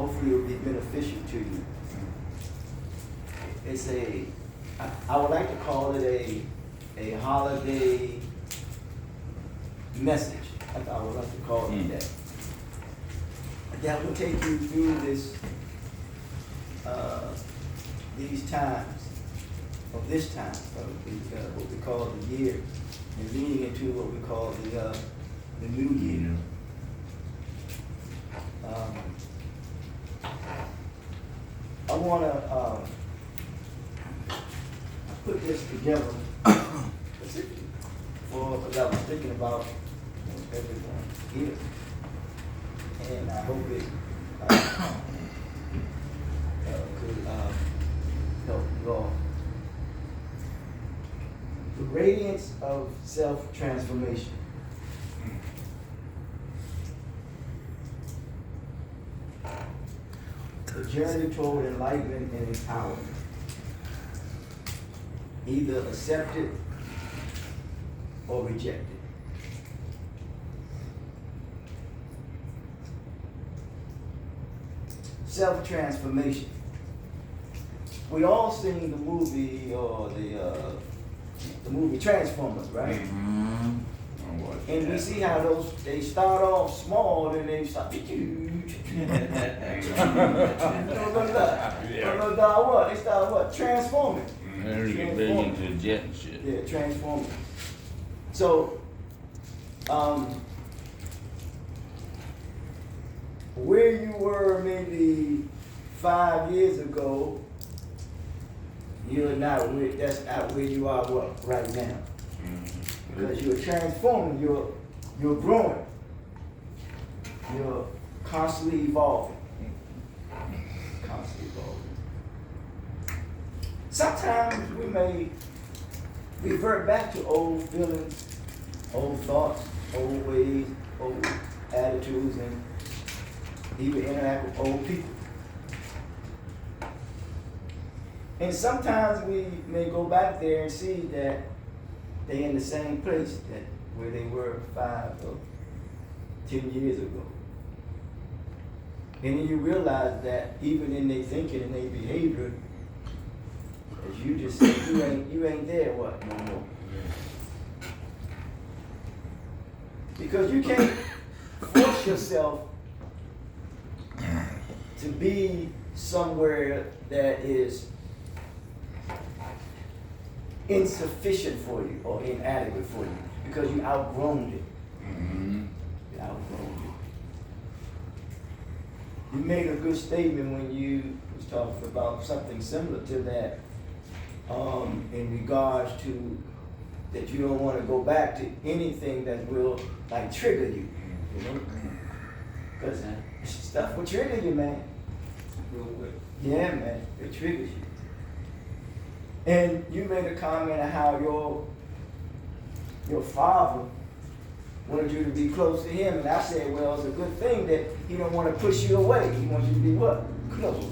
hopefully it'll be beneficial to you. It's I would like to call it a holiday message. I would like to call it that. That will take you through this, these times, of this time, of what we call the year, and leading into what we call the new year. I want to put this together specifically because I was thinking about everyone here, and I hope it could help you all. The radiance of self-transformation. The journey toward enlightenment and empowerment. Either accepted or rejected. Self-transformation. We all seen the movie or the movie Transformers, right? Mm-hmm. And we see how they start off small and they start to get huge. They start what? Transforming. There's a billion to jet and shit. Yeah, transforming. So, where you were maybe 5 years ago, that's not where you are right now. Because you're transforming, you're growing, you're constantly evolving. Sometimes we may revert back to old feelings, old thoughts, old ways, old attitudes, and even interact with old people. And sometimes we may go back there and see that they're in the same place that where they were 5 or 10 years ago. And then you realize that even in their thinking and their behavior, as you just said, you ain't there no more. Because you can't force yourself to be somewhere that is insufficient for you or inadequate for you because you outgrown it. Mm-hmm. You outgrown it. You made a good statement when you was talking about something similar to that in regards to that you don't want to go back to anything that will like trigger you, you know? Because stuff will trigger you, man. Real quick. Yeah, man, it triggers you. And you made a comment on how your father wanted you to be close to him, and I said, well, it's a good thing that he don't want to push you away. He wants you to be what? Close.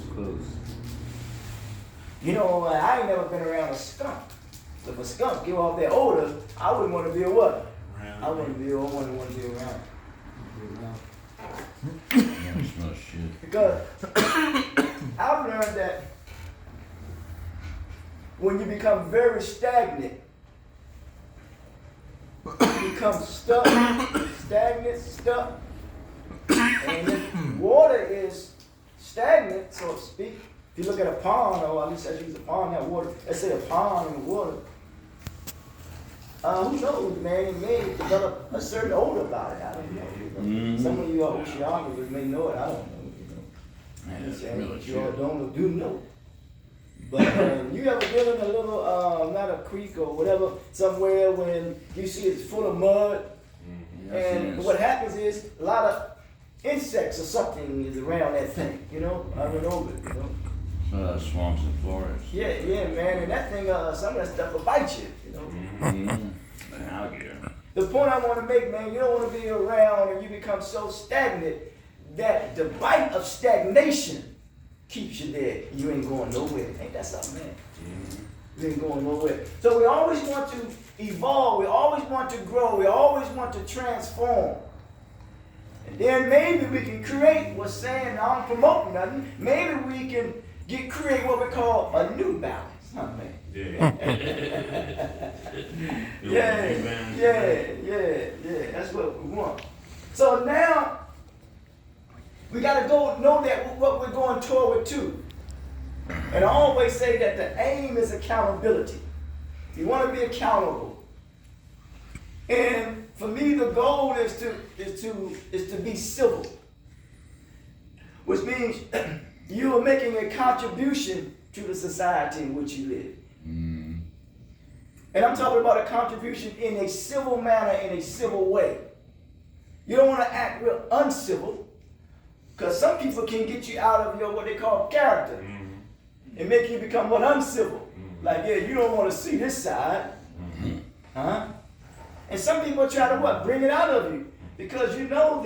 You know, I ain't never been around a skunk. So if a skunk give off that odor, I wouldn't want to be a what? I wouldn't want to be around. Smell shit. Because I've learned that when you become very stagnant, you become stuck, stuck. And if water is stagnant, so to speak, if you look at a pond, or at least I use a pond, that water, let's say a pond in the water, who knows, man, it may develop a certain odor about it. I don't know. Mm-hmm. Some of you are oceanographers may know it, I don't know. Man, that's And really you all shit. don't or do know. But you ever been in a little, not a creek or whatever, somewhere when you see it's full of mud, and what happens is a lot of insects or something is around that thing, you know, over and over, you know. Swamps and forests. Yeah, man, and that thing, some of that stuff will bite you, you know. Mm-hmm. An alligator. The point I want to make, man, you don't want to be around and you become so stagnant that the bite of stagnation keeps you there. You ain't going nowhere. Ain't that something, man? You ain't going nowhere. So we always want to evolve. We always want to grow. We always want to transform. And then maybe we can create what's saying, I don't promote nothing, maybe we can create what we call a New Balance. Huh, man? Yeah. Yeah. That's what we want. So now, we got to go know that what we're going toward too. And I always say that the aim is accountability. You want to be accountable. And for me, the goal is to be civil, which means you are making a contribution to the society in which you live. Mm. And I'm talking about a contribution in a civil manner, in a civil way. You don't want to act real uncivil, because some people can get you out of your what they call character and make you become what uncivil. Like, yeah, you don't want to see this side. Huh? And some people try to what? Bring it out of you. Because you know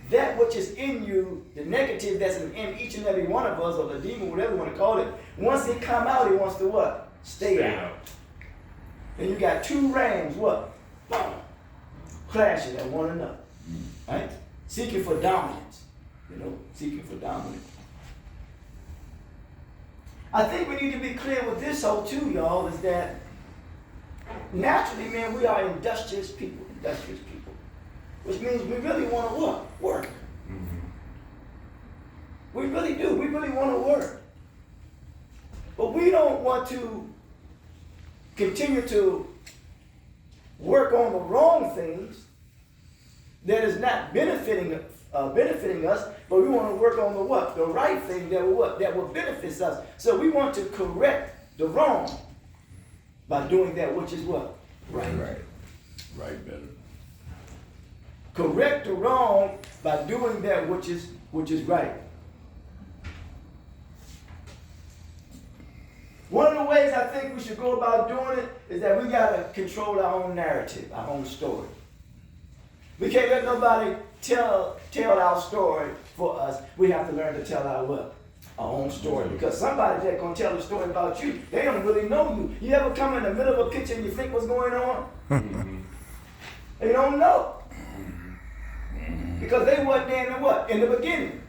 that which is in you, the negative that's in each and every one of us, or the demon, whatever you want to call it, once it come out, it wants to what? Stay out. And you got two rams, what? Boom. Clashing at one another. Right? Seeking for dominance. Seeking for dominance. I think we need to be clear with this whole too, y'all, is that naturally, man, we are industrious people. Which means we really want to what? Work. We really do. We really want to work. But we don't want to continue to work on the wrong things that is not benefiting us, but we want to work on the what? The right thing that will benefit us. So we want to correct the wrong by doing that which is what? Right. Right better. Correct the wrong by doing that which is right. One of the ways I think we should go about doing it is that we gotta control our own narrative, our own story. We can't let nobody tell our story for us. We have to learn to tell our own story. Because somebody that's gonna tell a story about you, they don't really know you. You ever come in the middle of a picture and you think what's going on? They don't know. Because they wasn't there in the beginning.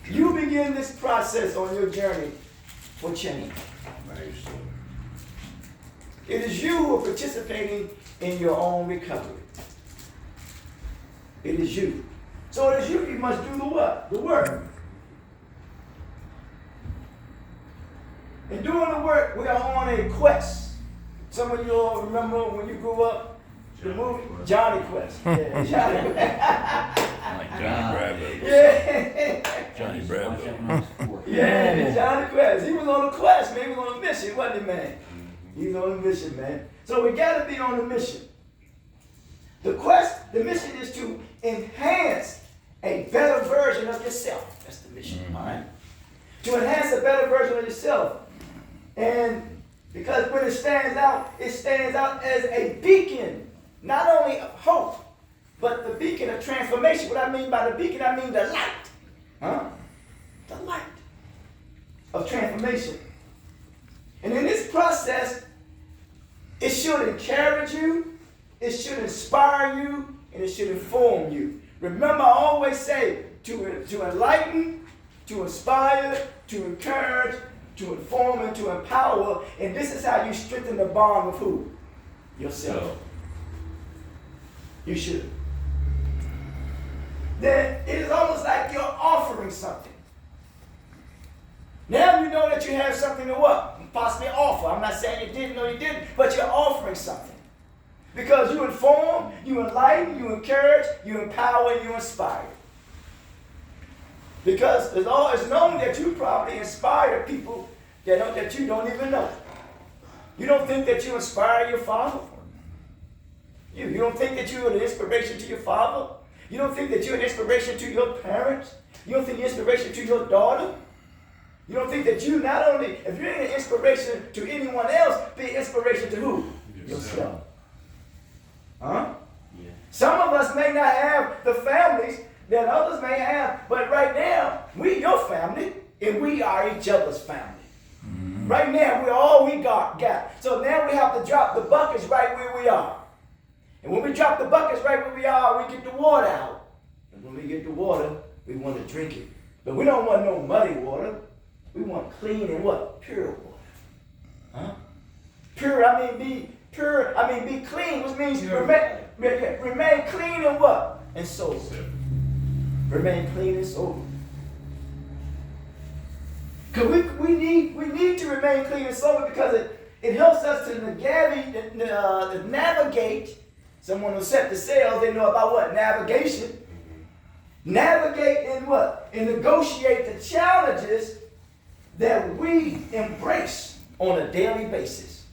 You begin this process on your journey for change. It is you who are participating in your own recovery. It is you. So it is you must do the what? The work. In doing the work, we are on a quest. Some of you all remember when you grew up, the movie Johnny Quest. Yeah, Johnny Quest. Like Johnny Bravo. Yeah. Johnny Bravo. Yeah, Johnny Quest. He was on a quest, man. He was on a mission, wasn't he, man? He was on a mission, man. So we got to be on a mission. The mission is to enhance a better version of yourself. That's the mission, all right? To enhance a better version of yourself. And because when it stands out as a beacon, not only of hope, but the beacon of transformation. What I mean by the beacon, I mean the light. Huh? The light of transformation. And in this process, it should encourage you, it should inspire you, and it should inform you. Remember, I always say to enlighten, to inspire, to encourage, to inform, and to empower. And this is how you strengthen the bond with who? Yourself. You should. Then it is almost like you're offering something. Now you know that you have something to what? Possibly offer. I'm not saying you didn't or you didn't, but you're offering something. Because you inform, you enlighten, you encourage, you empower, and you inspire. Because it's known that you probably inspire people that you don't even know. You don't think that you inspire your father? You don't think that you're an inspiration to your father? You don't think that you're an inspiration to your parents? You don't think you're an inspiration to your daughter? You don't think that you not only, if you're an inspiration to anyone else, be an inspiration to who? Yourself. Huh? Yeah. Some of us may not have the families that others may have, but right now, we your family, and we are each other's family. Mm-hmm. Right now, we're all we got. So now we have to drop the buckets right where we are. And when we drop the buckets right where we are, we get the water out. And when we get the water, we want to drink it. But we don't want no muddy water. We want clean and what? Pure water. Huh? Pure, be clean, which means remain clean and what? And sober. Remain clean and sober. Because we need to remain clean and sober because it helps us to navigate. Someone who set the sails, they know about what? Navigation. Navigate and what? And negotiate the challenges that we embrace on a daily basis.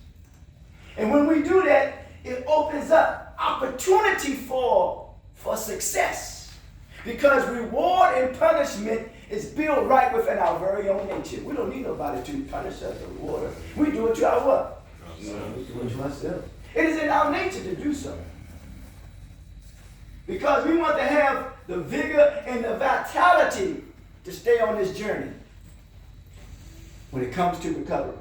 And when we do that, it opens up opportunity for success. Because reward and punishment is built right within our very own nature. We don't need nobody to punish us or reward us. We do it to our what? We do it to ourselves. It is in our nature to do so. Because we want to have the vigor and the vitality to stay on this journey when it comes to recovery.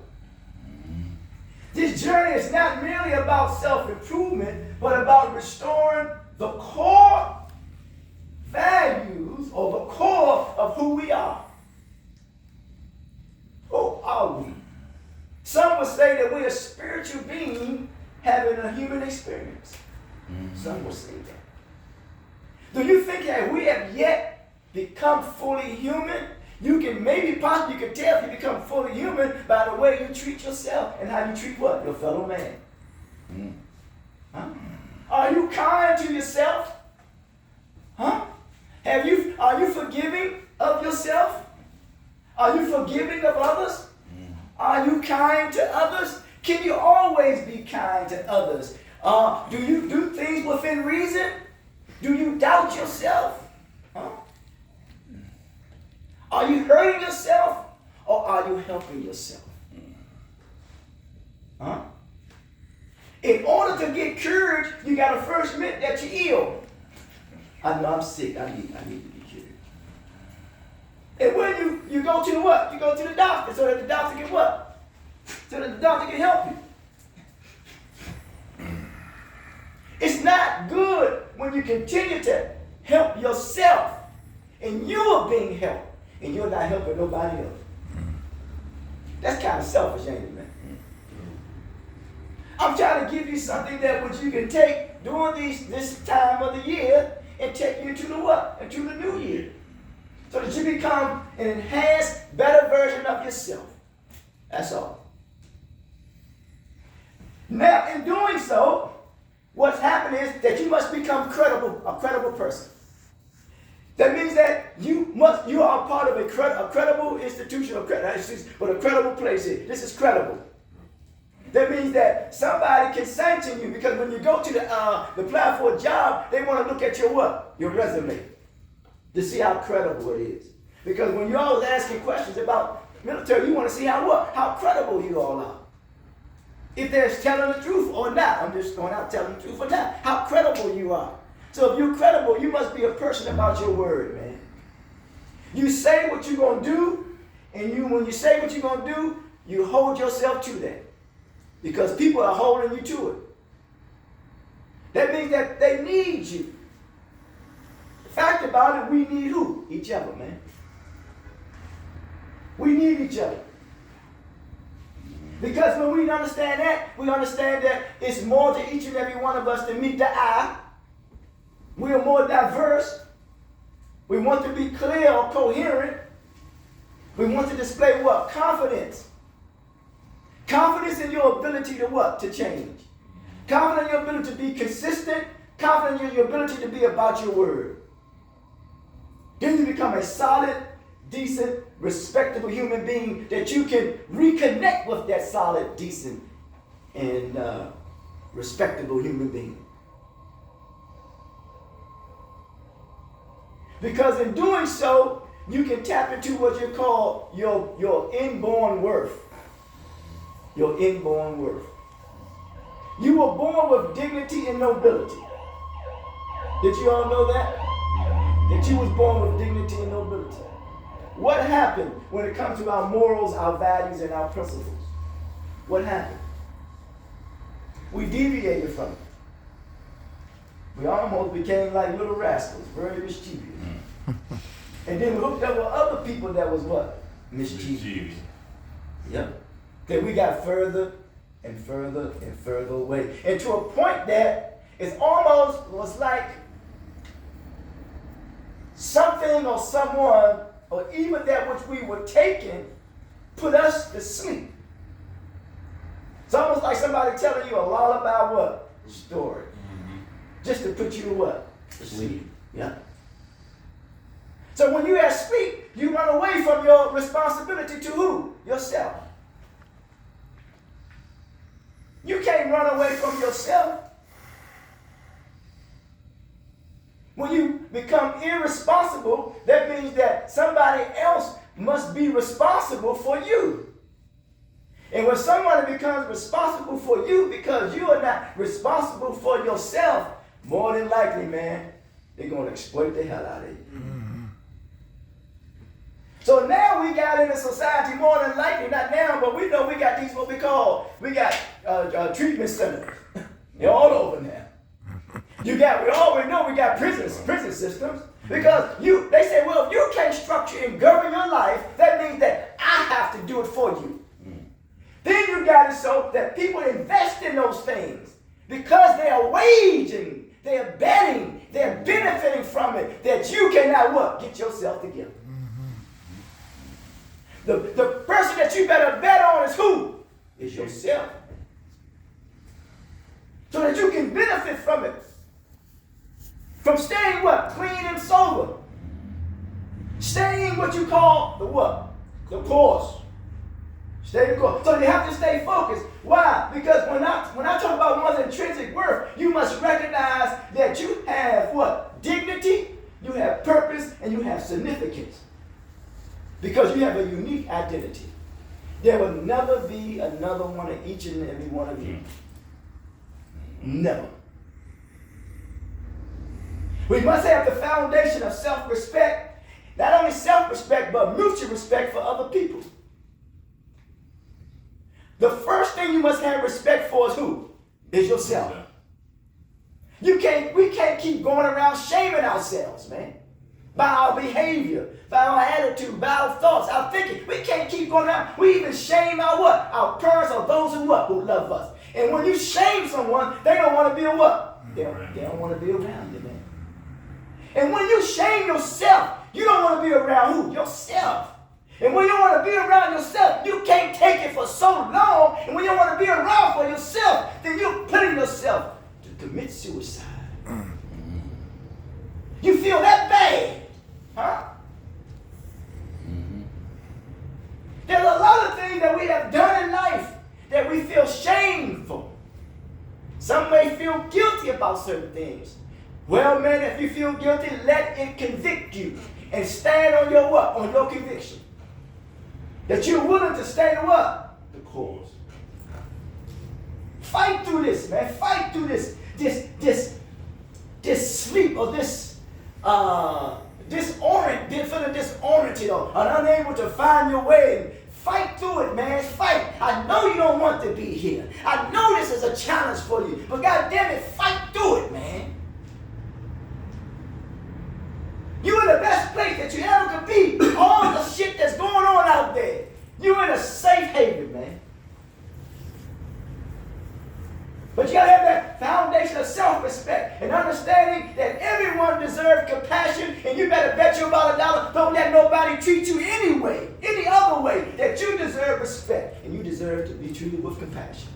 This journey is not merely about self-improvement, but about restoring the core values or the core of who we are. Who are we? Some would say that we're a spiritual being having a human experience. Some will say that. Do you think that we have yet become fully human? You can possibly tell if you become fully human by the way you treat yourself and how you treat what? Your fellow man. Huh? Are you kind to yourself? Huh? Are you forgiving of yourself? Are you forgiving of others? Are you kind to others? Can you always be kind to others? Do you do things within reason? Do you doubt yourself? Huh? Are you hurting yourself or are you helping yourself? Huh? In order to get cured, you got to first admit that you're ill. I know I'm sick. I need to be cured. And when you go to what? You go to the doctor so that the doctor can what? So that the doctor can help you. It's not good when you continue to help yourself and you are being helped and you're not helping nobody else. That's kind of selfish, ain't it, man? I'm trying to give you something that which you can take during this time of the year and take you to the what? Into the new year. So that you become an enhanced, better version of yourself. That's all. Now, in doing so, what's happened is that you must become a credible person. That means that you are part of a credible institution, but a credible place here. This is credible. That means that somebody can sanction you because when you go to apply for a job, they want to look at your what? Your resume to see how credible it is. Because when you're always asking questions about military, you want to see how credible you all are. If they're telling the truth or not. I'm just going out telling the truth or not. How credible you are. So if you're credible, you must be a person about your word, man. You say what you're going to do, and when you say what you're going to do, you hold yourself to that. Because people are holding you to it. That means that they need you. The fact about it, we need who? Each other, man. We need each other. Because when we understand that it's more to each and every one of us to meet the eye. We are more diverse. We want to be clear or coherent. We want to display what? Confidence. Confidence in your ability to what? To change. Confidence in your ability to be consistent. Confidence in your ability to be about your word. Then you become a solid, decent, respectable human being that you can reconnect with that solid, decent, and respectable human being. Because in doing so, you can tap into what you call your inborn worth. Your inborn worth. You were born with dignity and nobility. Did you all know that? That you was born with dignity and nobility. What happened when it comes to our morals, our values, and our principles? What happened? We deviated from it. We almost became like little rascals, very mischievous. And then we hooked up with other people that was what? Mischievous. Yep. Then we got further and further and further away. And to a point that it almost was like something or someone, or even that which we were taking, put us to sleep. It's almost like somebody telling you a lullaby what? Story. Just to put you to what? To sleep. Yeah. So when you have sleep, you run away from your responsibility to who? Yourself. You can't run away from yourself. When you become irresponsible, that means that somebody else must be responsible for you. And when somebody becomes responsible for you because you are not responsible for yourself, more than likely, man, they're going to exploit the hell out of you. So now we got in a society, more than likely, not now, but we know we got these what we got treatment centers. They're all over now. We already know we got prison systems. Because they say, well, if you can't structure and govern your life, that means that I have to do it for you. Then you got it so that people invest in those things because they are waging, they are betting, they're benefiting from it, that you cannot what? Get yourself together. The person that you better bet on is who? Is yourself. So that you can benefit from it. From staying what? Clean and sober. Staying what you call the what? The course. Stay the course. So you have to stay focused. Why? Because when I talk about one's intrinsic worth, you must recognize that you have what? Dignity, you have purpose, and you have significance. Because you have a unique identity. There will never be another one of each and every one of you. Never. We must have the foundation of self-respect. Not only self-respect, but mutual respect for other people. The first thing you must have respect for is who? Is yourself. We can't keep going around shaming ourselves, man. By our behavior, by our attitude, by our thoughts, our thinking. We can't keep going around. We even shame our what? Our parents or those who what? Who love us. And when you shame someone, they don't want to be a what? They don't want to be around you, man. And when you shame yourself, you don't want to be around who? Yourself. And when you don't want to be around yourself, you can't take it for so long. And when you don't want to be around for yourself, then you're putting yourself to commit suicide. You feel that bad. Huh? There's a lot of things that we have done in life that we feel shameful. Some may feel guilty about certain things. Well, man, if you feel guilty, let it convict you. And stand on your what? On your conviction. That you're willing to stay the what? The course. Fight through this, man. Fight through this sleep or feeling disoriented or unable to find your way. Fight through it, man. Fight. I know you don't want to be here. I know this is a challenge for you. But God damn it, fight through it, man. You're in the best place that you ever could be. All the shit that's going on out there. You're in a safe haven, man. But you got to have that foundation of self-respect and understanding that everyone deserves compassion, and you better bet you about $1. Don't let nobody treat you any other way, that you deserve respect and you deserve to be treated with compassion.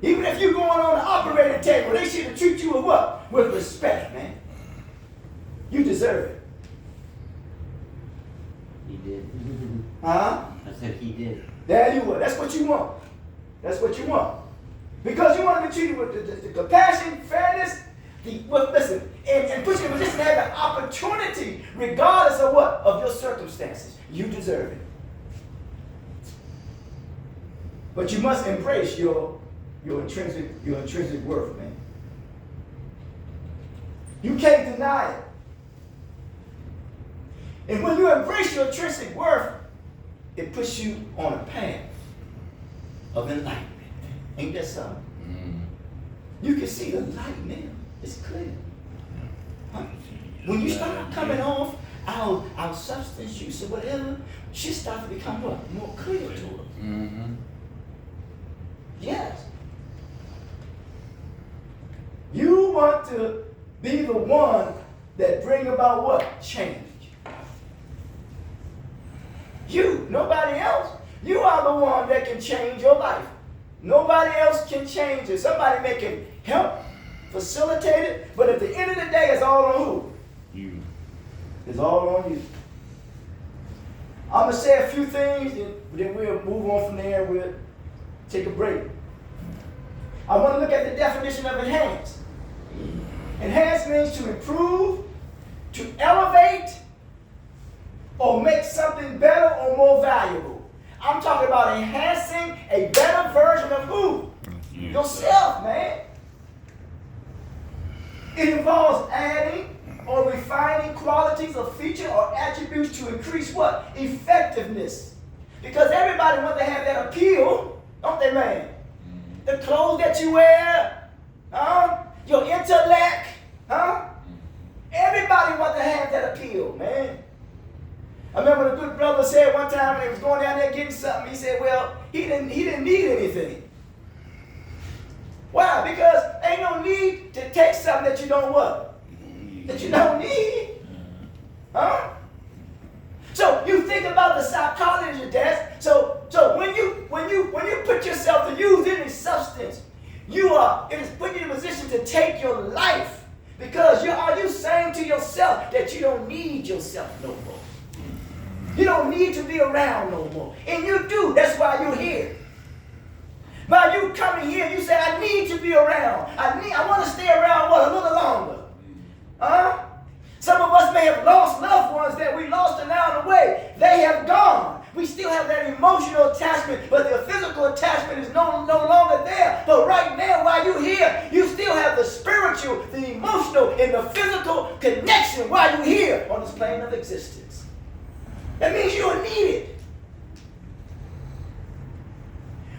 Even if you're going on the operating table, they should treat you with what? With respect, man. You deserve it. He did. Huh? I said he did. There you are. That's what you want. That's what you want. Because you want to be treated with the compassion, fairness, and put you in a position to have an opportunity, regardless of what? Of your circumstances. You deserve it. But you must embrace your intrinsic worth, man. You can't deny it. And when you embrace your intrinsic worth, it puts you on a path of enlightenment. Ain't that something? You can see the light now. It's clear. Huh? When you start coming off our substance use or whatever, shit starts to become what? More clear to us. Mm-hmm. Yes. You want to be the one that bring about what? Change. You, nobody else. You are the one that can change your life. Nobody else can change it. Somebody may can help, facilitate it, but at the end of the day, it's all on who? You. It's all on you. I'm going to say a few things, and then we'll move on from there. We'll take a break. I want to look at the definition of enhance. Enhance means to improve, to elevate, or make something better or more valuable. I'm talking about enhancing a better version of who? Yourself, man. It involves adding or refining qualities or features or attributes to increase what? Effectiveness. Because everybody wants to have that appeal, don't they, man? The clothes that you wear, huh? Your intellect, huh? Everybody wants to have that appeal, man. I remember the good brother said one time when he was going down there getting something, he said, well, he didn't need anything. Why? Because ain't no need to take something that you don't what? That you don't need. Huh? So you think about the psychology of that. So when you put yourself to use any substance, it is putting you in a position to take your life. Because are you saying to yourself that you don't need yourself no more? You don't need to be around no more. And you do. That's why you're here. By you coming here, you say, I need to be around. I want to stay around what? A little longer. Huh? Some of us may have lost loved ones that we lost along the way. They have gone. We still have that emotional attachment, but the physical attachment is no longer there. But right now, while you're here, you still have the spiritual, the emotional, and the physical connection while you're here on this plane of existence. That means you are needed.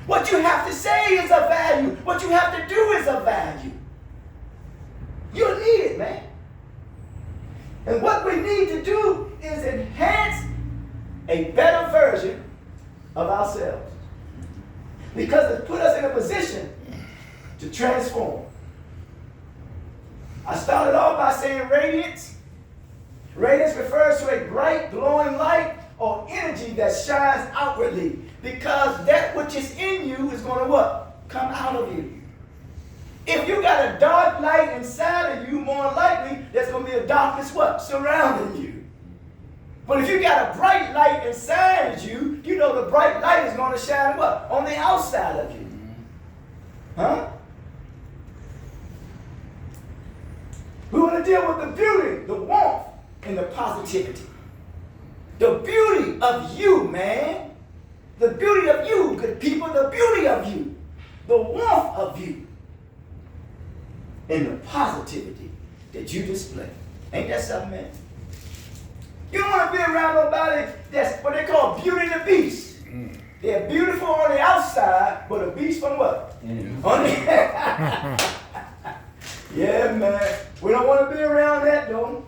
What you have to say is of value. What you have to do is of value. You're needed, man. And what we need to do is enhance a better version of ourselves. Because it put us in a position to transform. I started off by saying radiance. Radiance refers to a bright, glowing light or energy that shines outwardly. Because that which is in you is going to what? Come out of you. If you got a dark light inside of you, more likely there's going to be a darkness what? Surrounding you. But if you got a bright light inside of you, you know the bright light is going to shine what? On the outside of you. Huh? We want to deal with the beauty, the warmth, and the positivity. The beauty of you, man. The beauty of you, good people, the beauty of you. The warmth of you. And the positivity that you display. Ain't that something, man? You don't want to be around nobody that's what they call beauty and the beast. They're beautiful on the outside, but a beast from what? On the yeah, man. We don't want to be around that, though.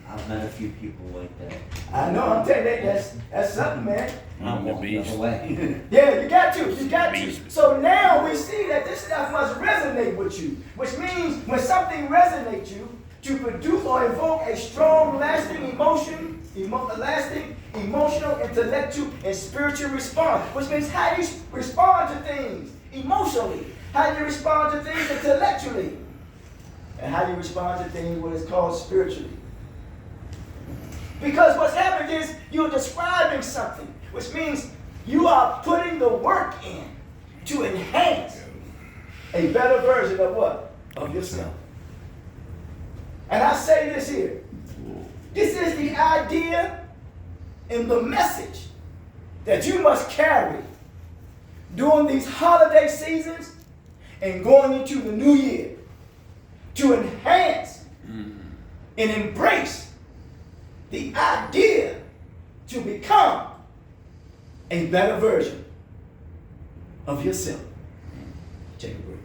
I've met a few people like that. I know, I'm telling you, that's something, man. I'm walking the other way. Yeah, you got to. So now we see that this stuff must resonate with you, which means when something resonates you, to produce or invoke a strong, lasting emotion, lasting, emotional, intellectual, and spiritual response, which means how you respond to things emotionally, how you respond to things intellectually, and how you respond to things what is called spiritually. Because what's happening is you're describing something, which means you are putting the work in to enhance a better version of what? Of yourself. And I say this here. This is the idea and the message that you must carry during these holiday seasons and going into the new year to enhance and embrace the idea to become a better version of yourself. Take a break.